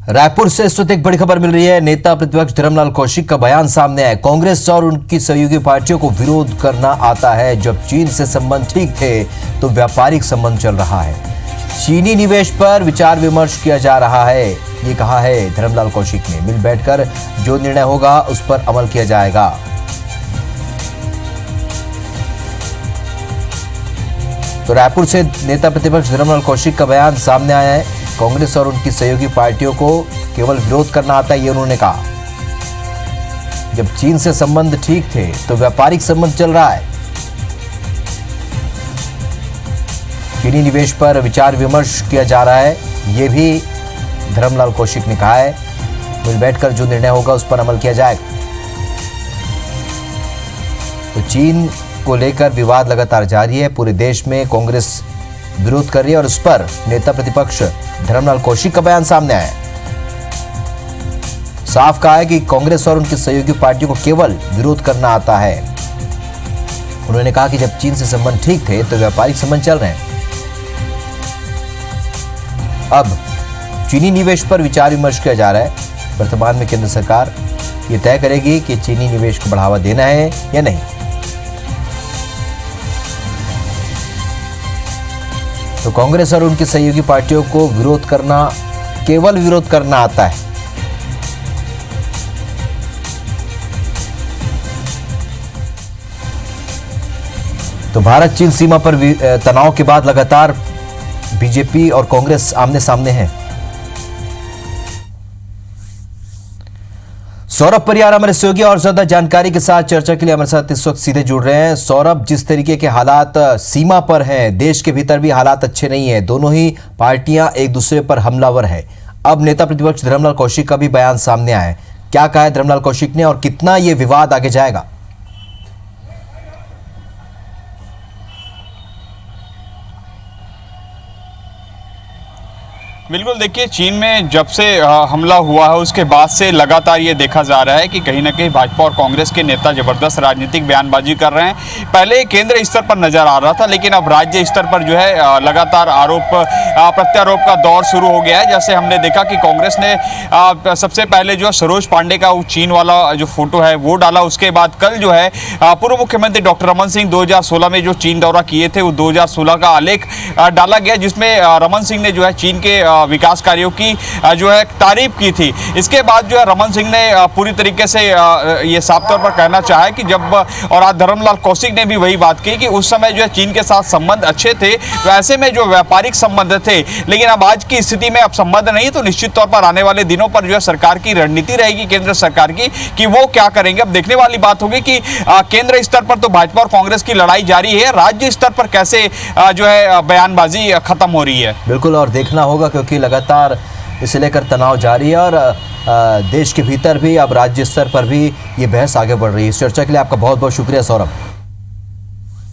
रायपुर से इस वक्त एक बड़ी खबर मिल रही है। नेता प्रतिपक्ष धर्मलाल कौशिक का बयान सामने आया। कांग्रेस और उनकी सहयोगी पार्टियों को विरोध करना आता है। जब चीन से संबंध ठीक थे तो व्यापारिक संबंध चल रहा है। चीनी निवेश पर विचार विमर्श किया जा रहा है, ये कहा है धर्मलाल कौशिक ने। मिल बैठकर जो निर्णय होगा उस पर अमल किया जाएगा। तो रायपुर से नेता प्रतिपक्ष धर्मलाल कौशिक का बयान सामने आया है। कांग्रेस और उनकी सहयोगी पार्टियों को केवल विरोध करना आता है, ये उन्होंने कहा। जब चीन से संबंध ठीक थे तो व्यापारिक संबंध चल रहा है। चीनी निवेश पर विचार विमर्श किया जा रहा है, ये भी धर्मलाल कौशिक ने कहा है। मिल बैठकर जो निर्णय होगा उस पर अमल किया जाएगा। तो चीन को लेकर विवाद लगातार जारी है। पूरे देश में कांग्रेस विरोध कर रही है और उस पर नेता प्रतिपक्ष धर्मलाल कौशिक का बयान सामने आया है। साफ कहा है कि कांग्रेस और उनकी सहयोगी पार्टियों को केवल विरोध करना आता है। उन्होंने कहा कि जब चीन से संबंध ठीक थे तो व्यापारिक संबंध चल रहे हैं। अब चीनी निवेश पर विचार विमर्श किया जा रहा है। वर्तमान में केंद्र सरकार ये तय करेगी कि चीनी निवेश को बढ़ावा देना है या नहीं। तो कांग्रेस और उनकी सहयोगी पार्टियों को केवल विरोध करना आता है। तो भारत चीन सीमा पर तनाव के बाद लगातार बीजेपी और कांग्रेस आमने सामने हैं। सौरभ परियार हमारे सहयोगी और ज्यादा जानकारी के साथ चर्चा के लिए हमारे साथ इस वक्त सीधे जुड़ रहे हैं। सौरभ, जिस तरीके के हालात सीमा पर हैं, देश के भीतर भी हालात अच्छे नहीं है। दोनों ही पार्टियां एक दूसरे पर हमलावर है। अब नेता प्रतिपक्ष धर्मलाल कौशिक का भी बयान सामने आया है। क्या कहा है धर्मलाल कौशिक ने और कितना ये विवाद आगे जाएगा? बिल्कुल, देखिए, चीन में जब से हमला हुआ है उसके बाद से लगातार ये देखा जा रहा है कि कहीं ना कहीं भाजपा और कांग्रेस के नेता जबरदस्त राजनीतिक बयानबाजी कर रहे हैं। पहले केंद्र स्तर पर नजर आ रहा था, लेकिन अब राज्य स्तर पर जो है लगातार आरोप प्रत्यारोप का दौर शुरू हो गया है। जैसे हमने देखा कि कांग्रेस ने सबसे पहले जो सरोज पांडे का चीन वाला जो फोटो है वो डाला। उसके बाद कल जो है पूर्व मुख्यमंत्री डॉक्टर रमन सिंह 2016 में जो चीन दौरा किए थे वो 2016 का आलेख डाला गया, जिसमें रमन सिंह ने जो है चीन के विकास कार्यों की जो है तारीफ की थी। इसके बाद जो है रमन सिंह ने पूरी तरीके से ये साफ तौर पर कहना चाहा कि जब, और आज धर्मलाल कौशिक ने भी वही बात की कि उस समय जो है चीन के साथ संबंध अच्छे थे, तो ऐसे में जो व्यापारिक संबंध थे, लेकिन अब आज की स्थिति में अब संबंध नहीं, तो निश्चित तौर पर आने वाले दिनों पर जो है सरकार की रणनीति रहेगी केंद्र सरकार की कि वो क्या करेंगे। अब देखने वाली बात होगी कि केंद्र स्तर पर तो भाजपा और कांग्रेस की लड़ाई जारी है, राज्य स्तर पर कैसे जो है बयानबाजी खत्म हो रही है। बिल्कुल, और देखना होगा क्योंकि लगातार इसे लेकर तनाव जारी है और देश के भीतर भी अब राज्य स्तर पर भी ये बहस आगे बढ़ रही है। इस चर्चा के लिए आपका बहुत बहुत शुक्रिया सौरभ।